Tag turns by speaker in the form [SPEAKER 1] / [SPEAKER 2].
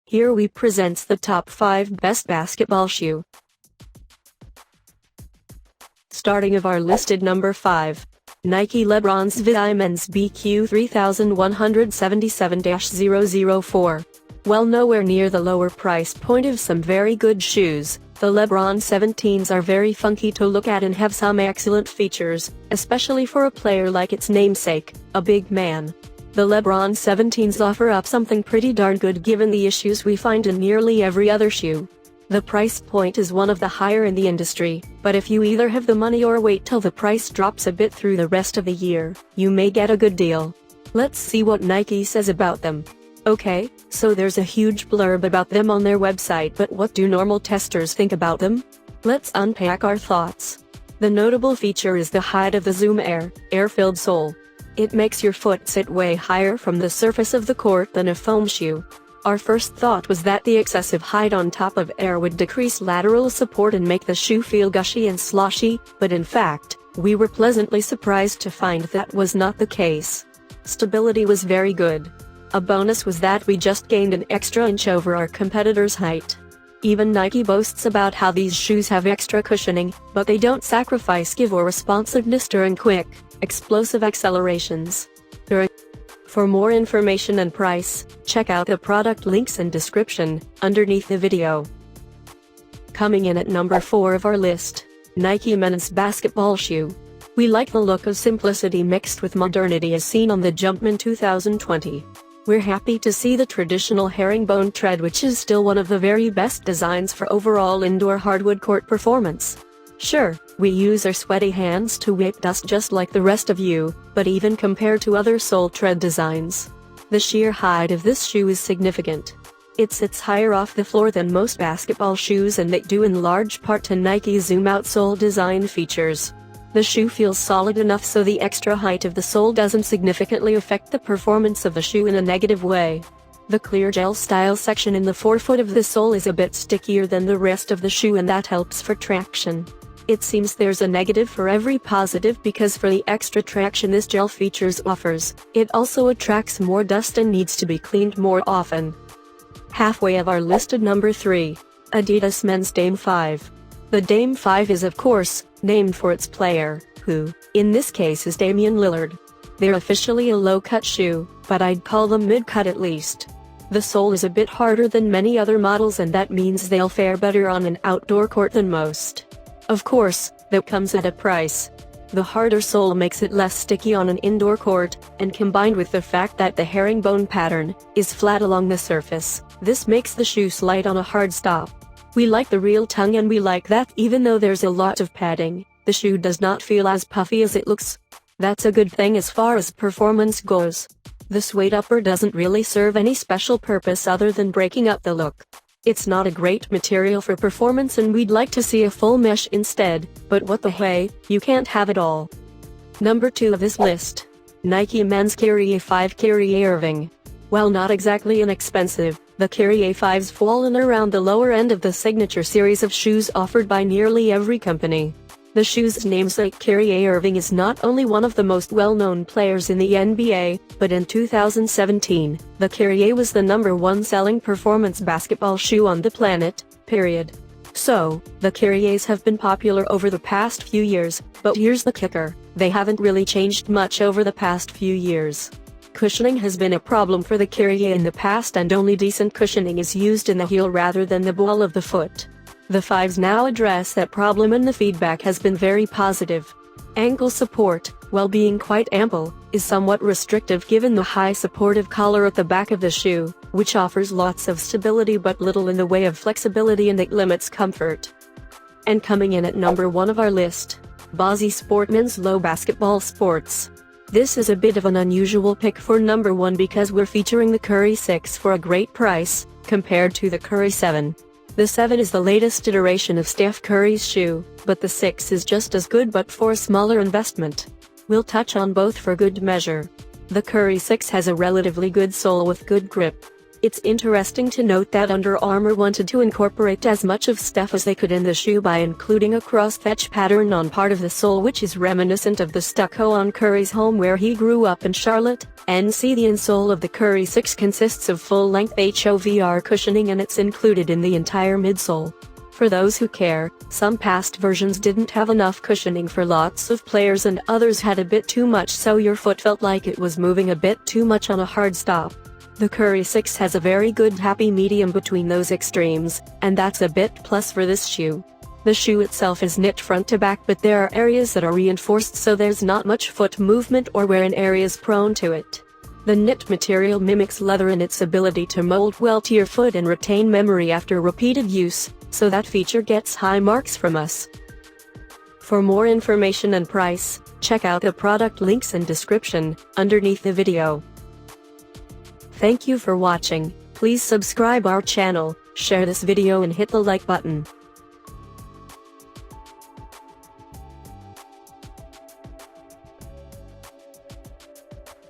[SPEAKER 1] Here we presents the top 5 best basketball shoe. Starting of our listed number 5. Nike Lebron Xvii Men's BQ 3177-004. Well, nowhere near the lower price point of some very good shoes, the Lebron 17s are very funky to look at and have some excellent features, especially for a player like its namesake, a big man. The Lebron 17s offer up something pretty darn good given the issues we find in nearly every other shoe. The price point is one of the higher in the industry, but if you either have the money or wait till the price drops a bit through the rest of the year, you may get a good deal. Let's see what Nike says about them. Okay, so there's a huge blurb about them on their website, but what do normal testers think about them? Let's unpack our thoughts. The notable feature is the height of the Zoom air-filled sole. It makes your foot sit way higher from the surface of the court than a foam shoe. Our first thought was that the excessive height on top of air would decrease lateral support and make the shoe feel gushy and sloshy, but in fact, we were pleasantly surprised to find that was not the case. Stability was very good. A bonus was that we just gained an extra inch over our competitor's height. Even Nike boasts about how these shoes have extra cushioning, but they don't sacrifice give or responsiveness during quick, explosive accelerations. For more information and price, check out the product links and description underneath the video. Coming in at number 4 of our list, Nike Men's Basketball Shoe. We like the look of simplicity mixed with modernity as seen on the Jumpman 2020. We're happy to see the traditional herringbone tread, which is still one of the very best designs for overall indoor hardwood court performance. Sure, we use our sweaty hands to wipe dust just like the rest of you, but even compared to other sole tread designs, the sheer height of this shoe is significant. It sits higher off the floor than most basketball shoes, and they do in large part to Nike's zoom-out sole design features. The shoe feels solid enough so the extra height of the sole doesn't significantly affect the performance of the shoe in a negative way. The clear gel style section in the forefoot of the sole is a bit stickier than the rest of the shoe, and that helps for traction. It seems there's a negative for every positive, because for the extra traction this gel features offers, it also attracts more dust and needs to be cleaned more often. Halfway of our listed number 3. Adidas Men's Dame 5. The Dame 5 is of course named for its player, who, in this case, is Damian Lillard. They're officially a low-cut shoe, but I'd call them mid-cut at least. The sole is a bit harder than many other models, and that means they'll fare better on an outdoor court than most. Of course, that comes at a price. The harder sole makes it less sticky on an indoor court, and combined with the fact that the herringbone pattern is flat along the surface, this makes the shoe slight on a hard stop. We like the real tongue, and we like that even though there's a lot of padding, the shoe does not feel as puffy as it looks. That's a good thing as far as performance goes. The suede upper doesn't really serve any special purpose other than breaking up the look. It's not a great material for performance, and we'd like to see a full mesh instead, but what the hey, you can't have it all. Number 2 of this list. Nike Men's Kyrie 5 Kyrie Irving. While not exactly inexpensive, the Kyrie 5's fallen around the lower end of the signature series of shoes offered by nearly every company. The shoe's namesake Kyrie Irving is not only one of the most well-known players in the NBA, but in 2017, the Kyrie was the #1 selling performance basketball shoe on the planet, period. So, the Kyries have been popular over the past few years, but here's the kicker, they haven't really changed much over the past few years. Cushioning has been a problem for the Kyrie in the past, and only decent cushioning is used in the heel rather than the ball of the foot. The 5s now address that problem, and the feedback has been very positive. Ankle support, while being quite ample, is somewhat restrictive given the high supportive collar at the back of the shoe, which offers lots of stability but little in the way of flexibility, and it limits comfort. And coming in at number 1 of our list, Bazi Sportman's Low Basketball Sports. This is a bit of an unusual pick for number 1 because we're featuring the Curry 6 for a great price, compared to the Curry 7. The 7 is the latest iteration of Steph Curry's shoe, but the 6 is just as good but for a smaller investment. We'll touch on both for good measure. The Curry 6 has a relatively good sole with good grip. It's interesting to note that Under Armour wanted to incorporate as much of Steph as they could in the shoe by including a cross-fetch pattern on part of the sole, which is reminiscent of the stucco on Curry's home where he grew up in Charlotte, NC. The insole of the Kyrie 6 consists of full-length HOVR cushioning, and it's included in the entire midsole. For those who care, some past versions didn't have enough cushioning for lots of players and others had a bit too much, so your foot felt like it was moving a bit too much on a hard stop. The Kyrie 6 has a very good happy medium between those extremes, and that's a bit plus for this shoe. The shoe itself is knit front to back, but there are areas that are reinforced so there's not much foot movement or wear in areas prone to it. The knit material mimics leather in its ability to mold well to your foot and retain memory after repeated use, so that feature gets high marks from us. For more information and price, check out the product links and description underneath the video. Thank you for watching. Please subscribe our channel, share this video and hit the like button.